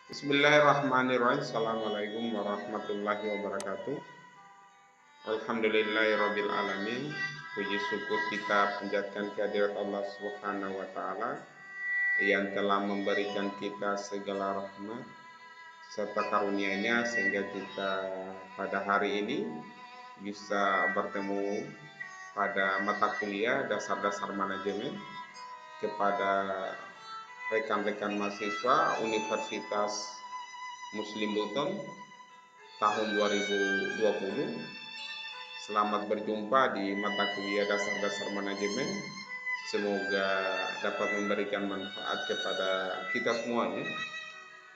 Bismillahirrahmanirrahim. Assalamualaikum warahmatullahi wabarakatuh. Alhamdulillahirabbil alamin. Puji syukur kita panjatkan kehadirat Allah Subhanahu wa taala yang telah memberikan kita segala rahmat serta karunia-Nya sehingga kita pada hari ini bisa bertemu pada mata kuliah dasar-dasar manajemen kepada rekan-rekan mahasiswa Universitas Muslim Buton tahun 2020. Selamat berjumpa di mata kuliah dasar-dasar manajemen. Semoga dapat memberikan manfaat kepada kita semuanya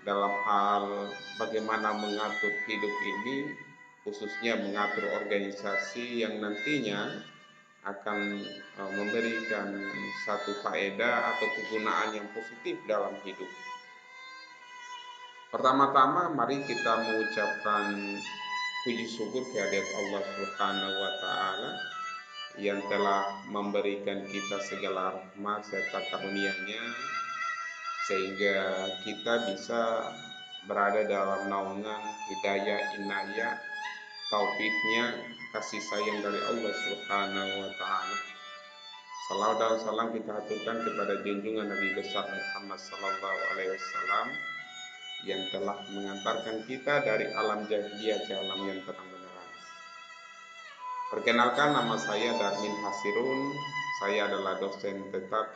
dalam hal bagaimana mengatur hidup ini, khususnya mengatur organisasi yang nantinya akan memberikan satu faedah atau kegunaan yang positif dalam hidup. Pertama-tama mari kita mengucapkan puji syukur kehadirat Allah Subhanahu wa taala yang telah memberikan kita segala rahmat serta karunia-Nya sehingga kita bisa berada dalam naungan hidayah, inayah, taufik-Nya, kasih sayang dari Allah Subhanahu wa taala. Salawat dan salam kita aturkan kepada junjungan Nabi besar Muhammad sallallahu alaihi wasallam yang telah mengantarkan kita dari alam jahiliyah ke alam yang terang benderang. Perkenalkan, nama saya Darmin Hasirun. Saya adalah dosen tetap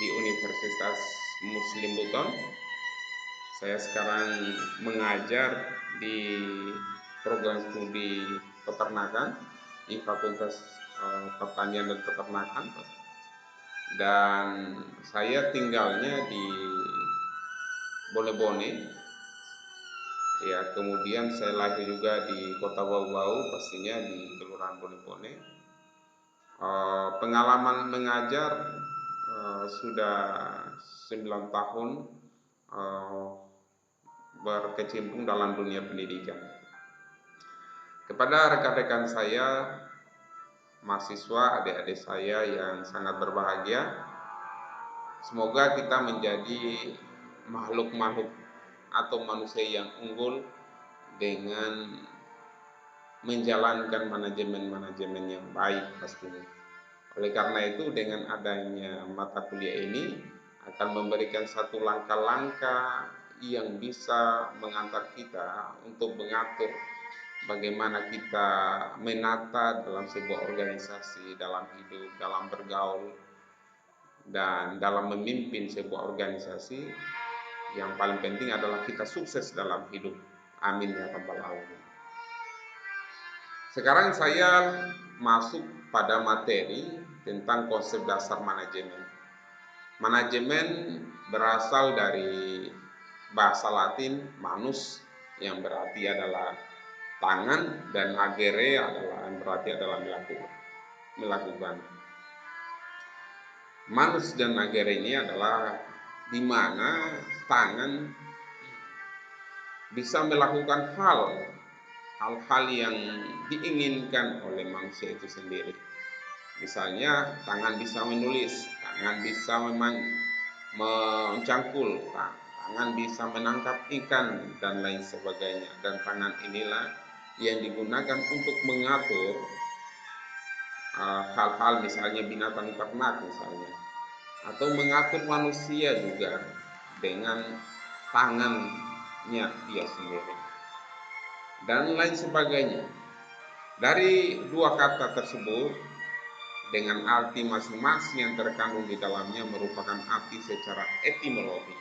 di Universitas Muslim Buton. Saya sekarang mengajar di program studi peternakan di Fakultas Pertanian dan Peternakan, dan saya tinggalnya di Bone-Bone. Ya, kemudian saya lahir juga di Kota Bau-Bau, pastinya di Kelurahan Bone-Bone. Pengalaman mengajar sudah 9 tahun berkecimpung dalam dunia pendidikan. Kepada rekan-rekan saya, mahasiswa, adik-adik saya yang sangat berbahagia, semoga kita menjadi makhluk-makhluk atau manusia yang unggul dengan menjalankan manajemen-manajemen yang baik pastinya. Oleh karena itu, dengan adanya mata kuliah ini akan memberikan satu langkah-langkah yang bisa mengantar kita untuk mengatur bagaimana kita menata dalam sebuah organisasi, dalam hidup, dalam bergaul, dan dalam memimpin sebuah organisasi. Yang paling penting adalah kita sukses dalam hidup. Amin ya rabbal alamin. Sekarang saya masuk pada materi tentang konsep dasar manajemen. Manajemen berasal dari bahasa Latin manus, yang berarti adalah tangan, dan agere adalah yang berarti adalah melakukan. Manus dan agere ini adalah di mana tangan bisa melakukan hal-hal yang diinginkan oleh manusia itu sendiri. Misalnya, tangan bisa menulis, tangan bisa mencangkul, tangan bisa menangkap ikan, dan lain sebagainya. Dan tangan inilah yang digunakan untuk mengatur hal-hal, misalnya binatang ternak misalnya, atau mengatur manusia juga dengan tangannya dia sendiri, dan lain sebagainya. Dari dua kata tersebut dengan arti masing-masing yang terkandung di dalamnya merupakan arti secara etimologi.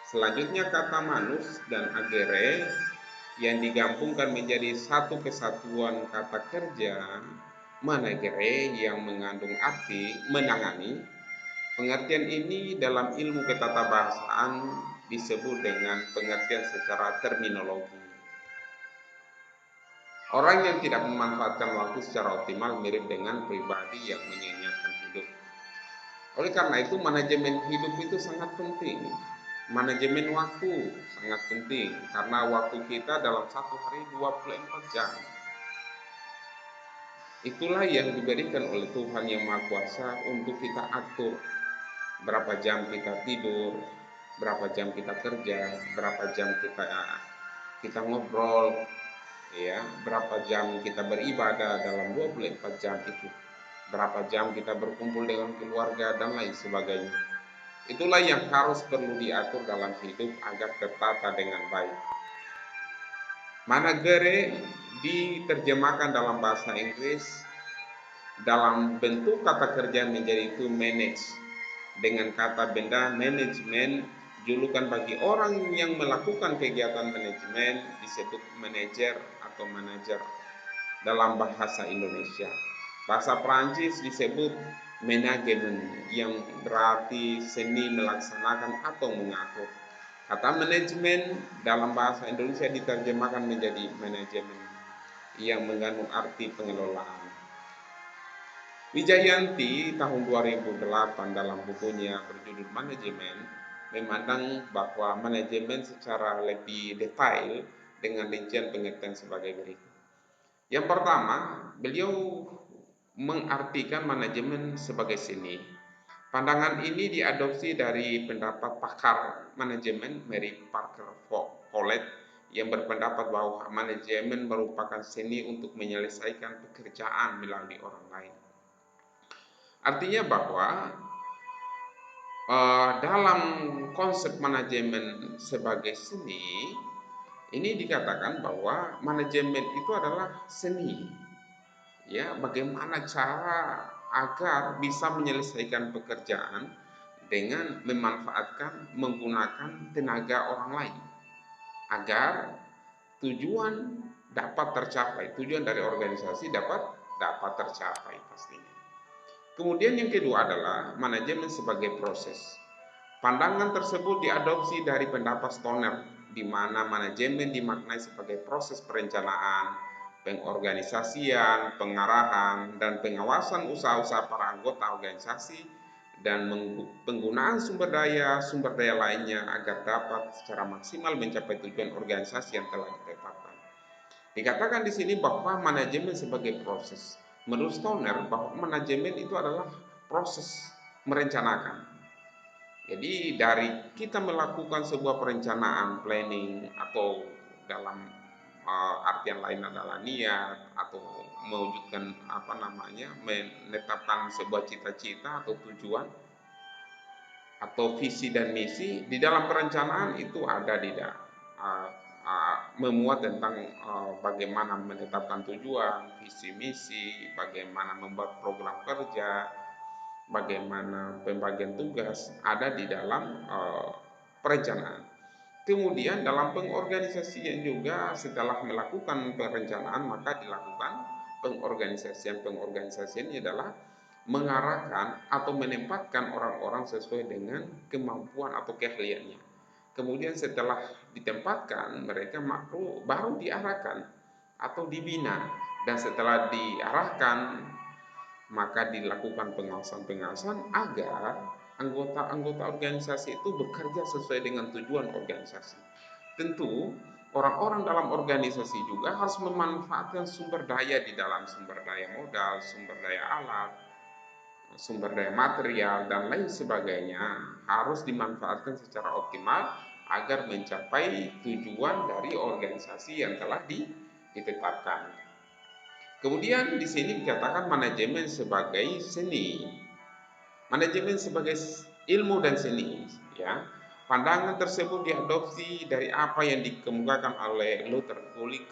Selanjutnya, kata manus dan agere yang digabungkan menjadi satu kesatuan kata kerja managere yang mengandung arti menangani. Pengertian ini dalam ilmu ketatabahasaan disebut dengan pengertian secara terminologi. Orang yang tidak memanfaatkan waktu secara optimal mirip dengan pribadi yang menyia-nyiakan hidup. Oleh karena itu, manajemen hidup itu sangat penting. Manajemen waktu sangat penting karena waktu kita dalam satu hari 24 jam. Itulah yang diberikan oleh Tuhan Yang Maha Kuasa untuk kita atur berapa jam kita tidur, berapa jam kita kerja, berapa jam kita ngobrol, ya, berapa jam kita beribadah dalam 24 jam itu, berapa jam kita berkumpul dengan keluarga dan lain sebagainya. Itulah yang harus perlu diatur dalam hidup agar tertata dengan baik. Managere diterjemahkan dalam bahasa Inggris dalam bentuk kata kerja menjadi to manage, dengan kata benda manajemen. Julukan bagi orang yang melakukan kegiatan manajemen disebut manajer atau manajer dalam bahasa Indonesia. Bahasa Prancis disebut manajemen, yang berarti seni melaksanakan atau mengatur. Kata manajemen dalam bahasa Indonesia diterjemahkan menjadi manajemen, yang mengandung arti pengelolaan. Wijayanti tahun 2008 dalam bukunya berjudul Manajemen memandang bahwa manajemen secara lebih detail dengan rincian pengertian sebagai berikut. Yang pertama, beliau mengartikan manajemen sebagai seni. Pandangan ini diadopsi dari pendapat pakar manajemen Mary Parker Follett yang berpendapat bahwa manajemen merupakan seni untuk menyelesaikan pekerjaan melalui orang lain. Artinya bahwa dalam konsep manajemen sebagai seni, ini dikatakan bahwa manajemen itu adalah seni, ya, bagaimana cara agar bisa menyelesaikan pekerjaan dengan memanfaatkan menggunakan tenaga orang lain agar tujuan dapat tercapai, tujuan dari organisasi dapat tercapai pastinya. Kemudian yang kedua adalah manajemen sebagai proses. Pandangan tersebut diadopsi dari pendapat Stoner, di mana manajemen dimaknai sebagai proses perencanaan, pengorganisasian, pengarahan, dan pengawasan usaha-usaha para anggota organisasi dan penggunaan sumber daya lainnya agar dapat secara maksimal mencapai tujuan organisasi yang telah ditetapkan. Dikatakan di sini bahwa manajemen sebagai proses. Menurut Stoner, bahwa manajemen itu adalah proses merencanakan. Jadi dari kita melakukan sebuah perencanaan, planning, atau dalam artian lain adalah niat atau mewujudkan menetapkan sebuah cita-cita atau tujuan atau visi dan misi. Di dalam perencanaan itu ada memuat tentang bagaimana menetapkan tujuan, visi misi, bagaimana membuat program kerja, bagaimana pembagian tugas, ada di dalam perencanaan. Kemudian dalam pengorganisasian juga, setelah melakukan perencanaan maka dilakukan pengorganisasian adalah mengarahkan atau menempatkan orang-orang sesuai dengan kemampuan atau keahliannya. Kemudian setelah ditempatkan, mereka baru diarahkan atau dibina, dan setelah diarahkan maka dilakukan pengawasan agar anggota-anggota organisasi itu bekerja sesuai dengan tujuan organisasi. Tentu orang-orang dalam organisasi juga harus memanfaatkan sumber daya di dalam sumber daya modal, sumber daya alat, sumber daya material, dan lain sebagainya harus dimanfaatkan secara optimal agar mencapai tujuan dari organisasi yang telah ditetapkan. Kemudian di sini dikatakan manajemen sebagai seni. Manajemen sebagai ilmu dan seni, ya. Pandangan tersebut diadopsi dari apa yang dikemukakan oleh Luther Gulick,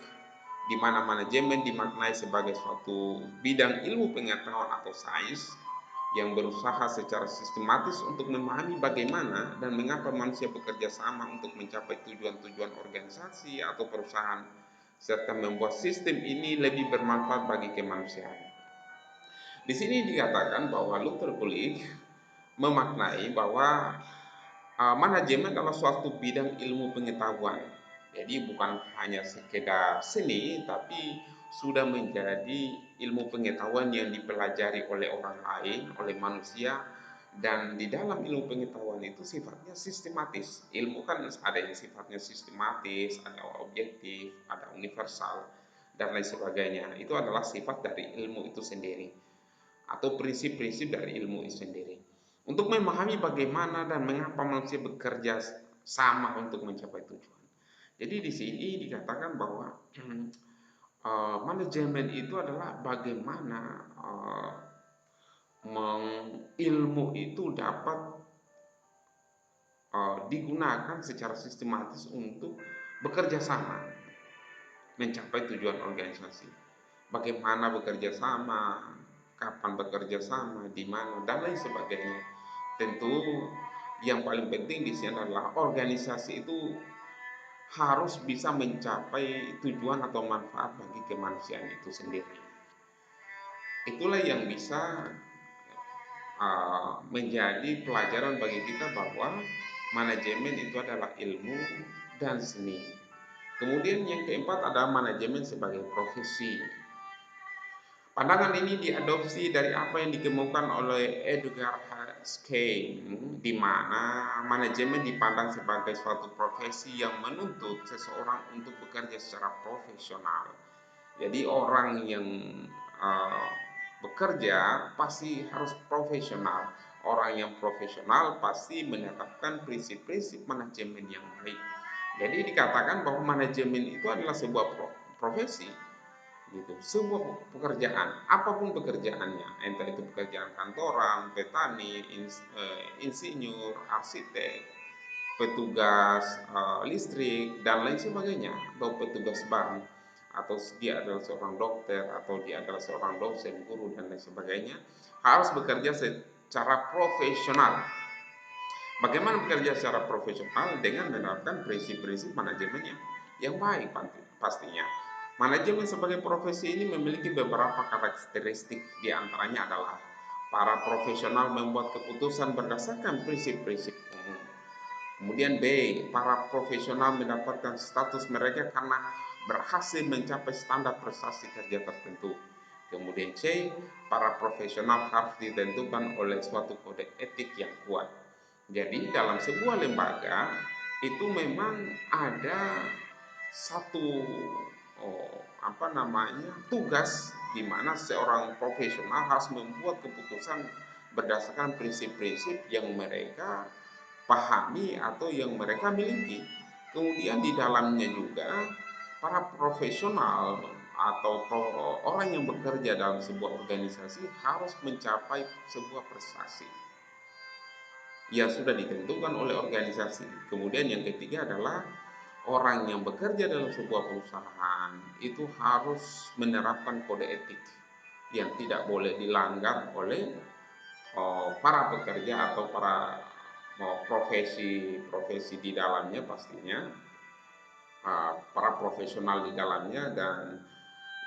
di mana manajemen dimaknai sebagai suatu bidang ilmu pengetahuan atau sains yang berusaha secara sistematis untuk memahami bagaimana dan mengapa manusia bekerja sama untuk mencapai tujuan-tujuan organisasi atau perusahaan, serta membuat sistem ini lebih bermanfaat bagi kemanusiaan. Di sini dikatakan bahwa Luther Gulick memaknai bahwa manajemen adalah suatu bidang ilmu pengetahuan. Jadi bukan hanya sekedar seni, tapi sudah menjadi ilmu pengetahuan yang dipelajari oleh orang lain, oleh manusia. Dan di dalam ilmu pengetahuan itu sifatnya sistematis. Ilmu kan ada yang sifatnya sistematis, ada objektif, ada universal, dan lain sebagainya. Itu adalah sifat dari ilmu itu sendiri, atau prinsip-prinsip dari ilmu itu sendiri. untuk memahami bagaimana dan mengapa manusia bekerja sama untuk mencapai tujuan. Jadi di sini dikatakan bahwa manajemen itu adalah bagaimana ilmu itu dapat digunakan secara sistematis untuk bekerja sama mencapai tujuan organisasi. Bagaimana bekerja sama, kapan bekerja sama, di mana, dan lain sebagainya. Tentu yang paling penting di sini adalah organisasi itu harus bisa mencapai tujuan atau manfaat bagi kemanusiaan itu sendiri. Itulah yang bisa menjadi pelajaran bagi kita bahwa manajemen itu adalah ilmu dan seni. Kemudian yang keempat adalah manajemen sebagai profesi. Pandangan ini diadopsi dari apa yang dikemukakan oleh Edgar Schein, di mana manajemen dipandang sebagai suatu profesi yang menuntut seseorang untuk bekerja secara profesional. Jadi orang yang uh, bekerja pasti harus profesional. Orang yang profesional pasti menetapkan prinsip-prinsip manajemen yang baik. Jadi dikatakan bahwa manajemen itu adalah sebuah profesi, gitu. Sebuah pekerjaan, apapun pekerjaannya, entah itu pekerjaan kantoran, petani, insinyur, arsitek, petugas listrik dan lain sebagainya, atau petugas bank, atau dia adalah seorang dokter, atau dia adalah seorang dosen, guru dan lain sebagainya, harus bekerja secara profesional. Bagaimana bekerja secara profesional? Dengan menerapkan prinsip-prinsip manajemen yang baik pastinya. Manajemen sebagai profesi ini memiliki beberapa karakteristik, di antaranya adalah para profesional membuat keputusan berdasarkan prinsip-prinsip umum. Kemudian B, para profesional mendapatkan status mereka karena berhasil mencapai standar prestasi kerja tertentu. Kemudian C, para profesional harus ditentukan oleh suatu kode etik yang kuat. Jadi dalam sebuah lembaga itu memang ada satu tugas di mana seorang profesional harus membuat keputusan berdasarkan prinsip-prinsip yang mereka pahami atau yang mereka miliki. Kemudian di dalamnya juga para profesional atau orang yang bekerja dalam sebuah organisasi harus mencapai sebuah prestasi yang sudah ditentukan oleh organisasi. Kemudian yang ketiga adalah orang yang bekerja dalam sebuah perusahaan itu harus menerapkan kode etik yang tidak boleh dilanggar oleh para pekerja atau para profesi di dalamnya pastinya, para profesional di dalamnya. Dan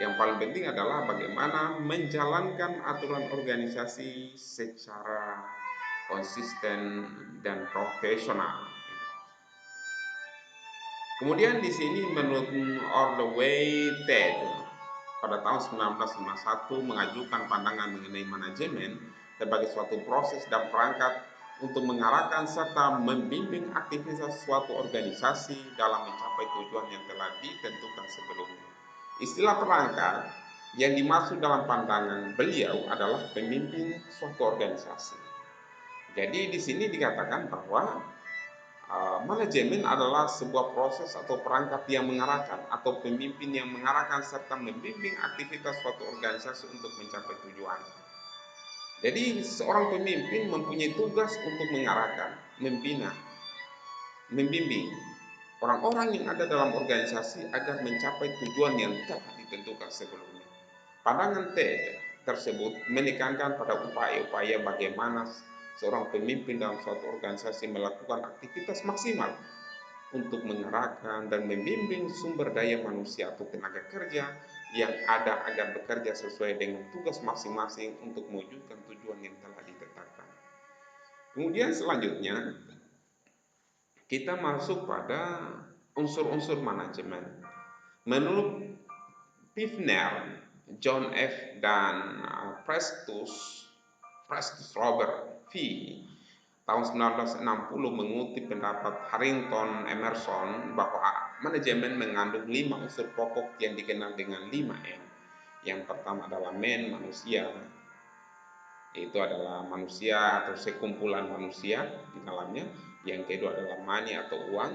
yang paling penting adalah bagaimana menjalankan aturan organisasi secara konsisten dan profesional. Kemudian di sini menurut Orloway Ted pada tahun 1951 mengajukan pandangan mengenai manajemen sebagai suatu proses dan perangkat untuk mengarahkan serta membimbing aktivitas suatu organisasi dalam mencapai tujuan yang telah ditentukan sebelumnya. Istilah perangkat yang dimaksud dalam pandangan beliau adalah pemimpin suatu organisasi. Jadi di sini dikatakan bahwa manajemen adalah sebuah proses atau perangkat yang mengarahkan atau pemimpin yang mengarahkan serta membimbing aktivitas suatu organisasi untuk mencapai tujuan. Jadi seorang pemimpin mempunyai tugas untuk mengarahkan, membina, membimbing orang-orang yang ada dalam organisasi agar mencapai tujuan yang telah ditentukan sebelumnya. Pandangan TED tersebut menekankan pada upaya-upaya bagaimana seorang pemimpin dalam suatu organisasi melakukan aktivitas maksimal untuk mengarahkan dan membimbing sumber daya manusia atau tenaga kerja yang ada agar bekerja sesuai dengan tugas masing-masing untuk mewujudkan tujuan yang telah ditetapkan. Kemudian selanjutnya kita masuk pada unsur-unsur manajemen. Menurut Pfiffner, John F. dan Prestus Robert V. tahun 1960 mengutip pendapat Harrington Emerson bahwa manajemen mengandung 5 unsur pokok yang dikenal dengan 5M. Yang pertama adalah manusia. Itu adalah manusia atau sekumpulan manusia di dalamnya. Yang kedua adalah money atau uang,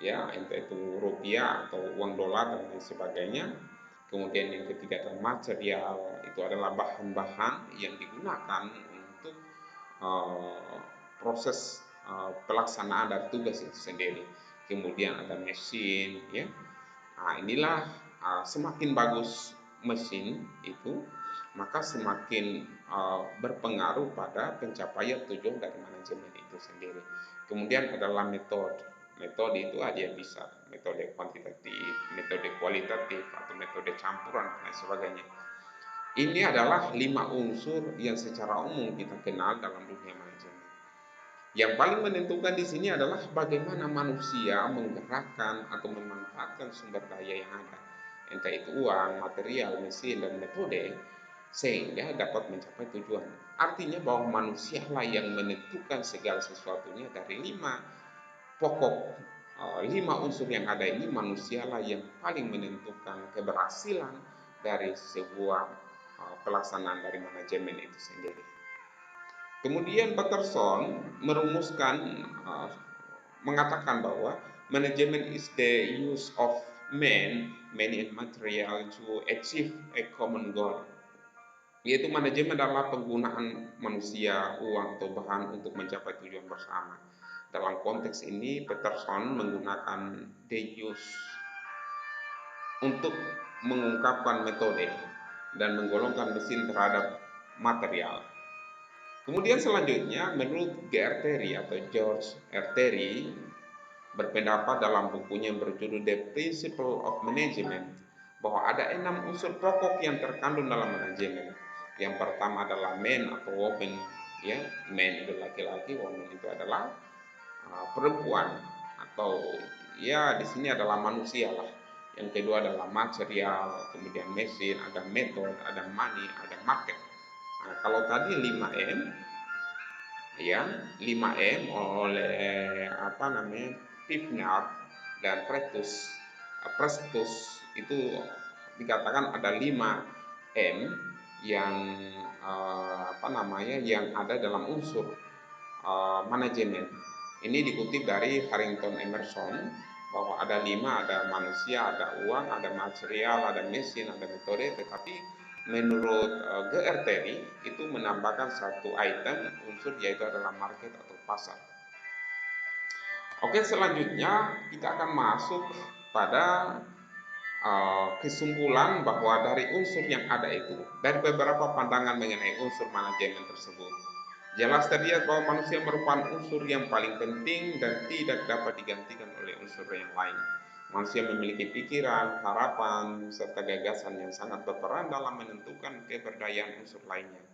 ya entah itu rupiah atau uang dolar dan lain sebagainya. Kemudian yang ketiga adalah material, itu adalah bahan-bahan yang digunakan untuk uh, proses pelaksanaan dari tugas itu sendiri. Kemudian ada mesin, ya. Nah, inilah semakin bagus mesin itu, maka semakin berpengaruh pada pencapaian tujuan dari manajemen itu sendiri. Kemudian adalah metode. Metode itu ada yang bisa metode kuantitatif, metode kualitatif, atau metode campuran dan lain sebagainya. Ini adalah 5 unsur yang secara umum kita kenal dalam dunia manajemen. Yang paling menentukan di sini adalah bagaimana manusia menggerakkan atau memanfaatkan sumber daya yang ada, entah itu uang, material, mesin, dan metode, sehingga dapat mencapai tujuan. Artinya bahwa manusialah yang menentukan segala sesuatunya dari 5 pokok, 5 unsur yang ada ini. Manusialah yang paling menentukan keberhasilan dari sebuah pelaksanaan dari manajemen itu sendiri. Kemudian Patterson merumuskan, mengatakan bahwa manajemen is the use of man and material to achieve a common goal. Yaitu manajemen adalah penggunaan manusia, uang atau bahan untuk mencapai tujuan bersama. Dalam konteks ini, Patterson menggunakan the use untuk mengungkapkan metode dan menggolongkan mesin terhadap material. Kemudian selanjutnya, menurut Gerteri atau George R. Terry berpendapat dalam bukunya yang berjudul The Principle of Management bahwa ada 6 unsur pokok yang terkandung dalam manajemen. Yang pertama adalah man atau woman, ya, man itu laki-laki, woman itu adalah perempuan, atau ya di sini adalah manusia lah. Yang kedua adalah material, kemudian mesin, ada method, ada money, ada market. Nah, kalau tadi 5M, ya 5M oleh Pivnar dan Prestus itu dikatakan ada 5M yang yang ada dalam unsur manajemen. Ini dikutip dari Harrington Emerson bahwa ada 5, ada manusia, ada uang, ada material, ada mesin, ada metode, tetapi menurut GR Terry itu menambahkan satu item unsur, yaitu adalah market atau pasar. Oke, selanjutnya kita akan masuk pada kesimpulan bahwa dari unsur yang ada itu, dari beberapa pandangan mengenai unsur manajemen tersebut, jelas terlihat bahwa manusia merupakan unsur yang paling penting dan tidak dapat digantikan oleh unsur yang lain. Manusia memiliki pikiran, harapan, serta gagasan yang sangat berperan dalam menentukan keberadaan unsur lainnya.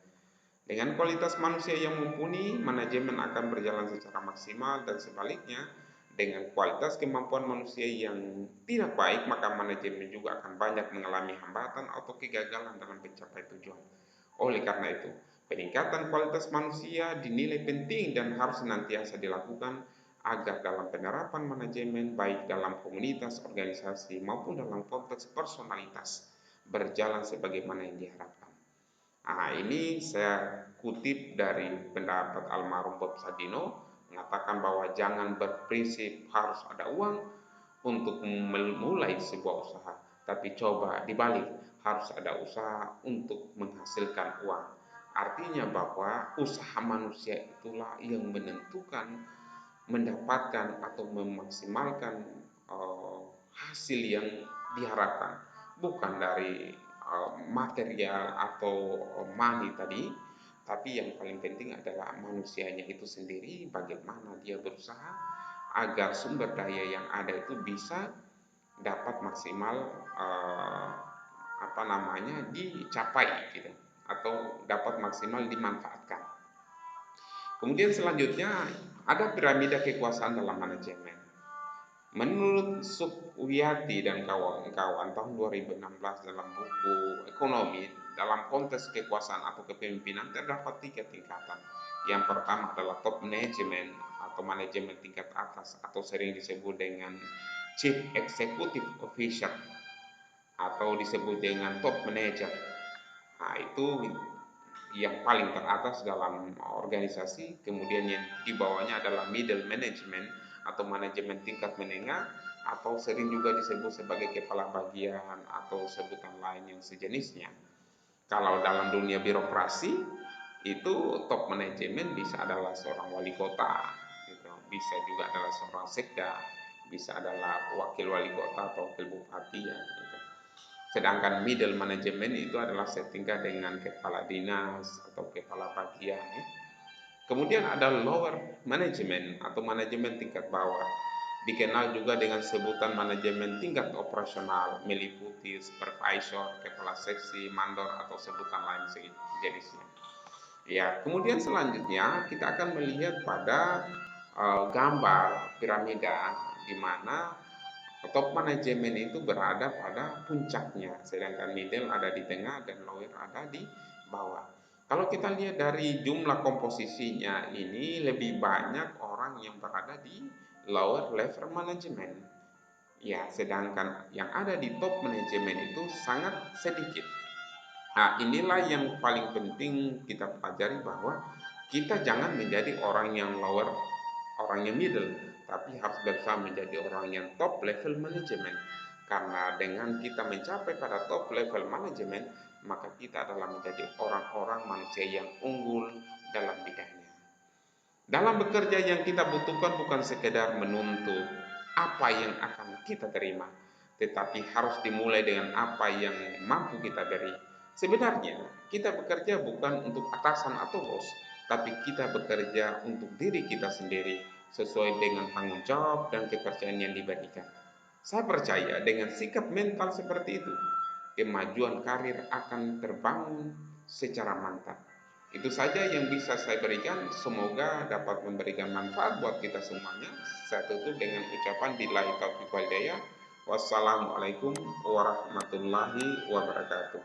Dengan kualitas manusia yang mumpuni, manajemen akan berjalan secara maksimal, dan sebaliknya, dengan kualitas kemampuan manusia yang tidak baik, maka manajemen juga akan banyak mengalami hambatan atau kegagalan dalam mencapai tujuan. Oleh karena itu, peningkatan kualitas manusia dinilai penting dan harus senantiasa dilakukan agar dalam penerapan manajemen, baik dalam komunitas, organisasi, maupun dalam konteks personalitas, berjalan sebagaimana yang diharapkan. Nah, ini saya kutip dari pendapat almarhum Bob Sadino, mengatakan bahwa jangan berprinsip harus ada uang untuk memulai sebuah usaha, tapi coba dibalik, harus ada usaha untuk menghasilkan uang. Artinya bahwa usaha manusia itulah yang menentukan mendapatkan atau memaksimalkan hasil yang diharapkan, bukan dari material atau money tadi, tapi yang paling penting adalah manusianya itu sendiri, bagaimana dia berusaha agar sumber daya yang ada itu bisa dapat maksimal dicapai gitu, atau dapat maksimal dimanfaatkan. Kemudian selanjutnya ada piramida kekuasaan dalam manajemen. Menurut Sukyati dan kawan-kawan tahun 2016 dalam buku Ekonomi, dalam konteks kekuasaan atau kepemimpinan terdapat 3 tingkatan. Yang pertama adalah top management atau manajemen tingkat atas, atau sering disebut dengan Chief Executive Officer atau disebut dengan top manager. Nah, itu yang paling teratas dalam organisasi, kemudian yang di bawahnya adalah middle management atau manajemen tingkat menengah, atau sering juga disebut sebagai kepala bagian atau sebutan lain yang sejenisnya. Kalau dalam dunia birokrasi itu top manajemen bisa adalah seorang wali kota, gitu. Bisa juga adalah seorang sekda, bisa adalah wakil wali kota atau wakil bupati ya. Gitu. Sedangkan middle management itu adalah setingkat dengan kepala dinas atau kepala bagian. Ya. Kemudian ada lower management atau manajemen tingkat bawah. Dikenal juga dengan sebutan manajemen tingkat operasional, meliputi supervisor, kepala seksi, mandor atau sebutan lain sejenisnya. Ya, kemudian selanjutnya kita akan melihat pada gambar piramida di mana top manajemen itu berada pada puncaknya, sedangkan middle ada di tengah dan lower ada di bawah. Kalau kita lihat dari jumlah komposisinya ini lebih banyak orang yang berada di lower level management. Ya, sedangkan yang ada di top manajemen itu sangat sedikit. Nah, inilah yang paling penting kita pelajari bahwa kita jangan menjadi orang yang lower, orang yang middle, tapi harus berusaha menjadi orang yang top level management. Karena dengan kita mencapai pada top level management, maka kita adalah menjadi orang-orang manusia yang unggul dalam bidangnya. Dalam bekerja yang kita butuhkan bukan sekedar menuntut apa yang akan kita terima, tetapi harus dimulai dengan apa yang mampu kita beri. Sebenarnya, kita bekerja bukan untuk atasan atau bos, tapi kita bekerja untuk diri kita sendiri, sesuai dengan tanggung jawab dan kepercayaan yang diberikan. Saya percaya dengan sikap mental seperti itu, kemajuan karir akan terbangun secara mantap. Itu saja yang bisa saya berikan. Semoga dapat memberikan manfaat buat kita semuanya. Saya tutup dengan ucapan billahi taufiq wal hidayah. Wassalamualaikum warahmatullahi wabarakatuh.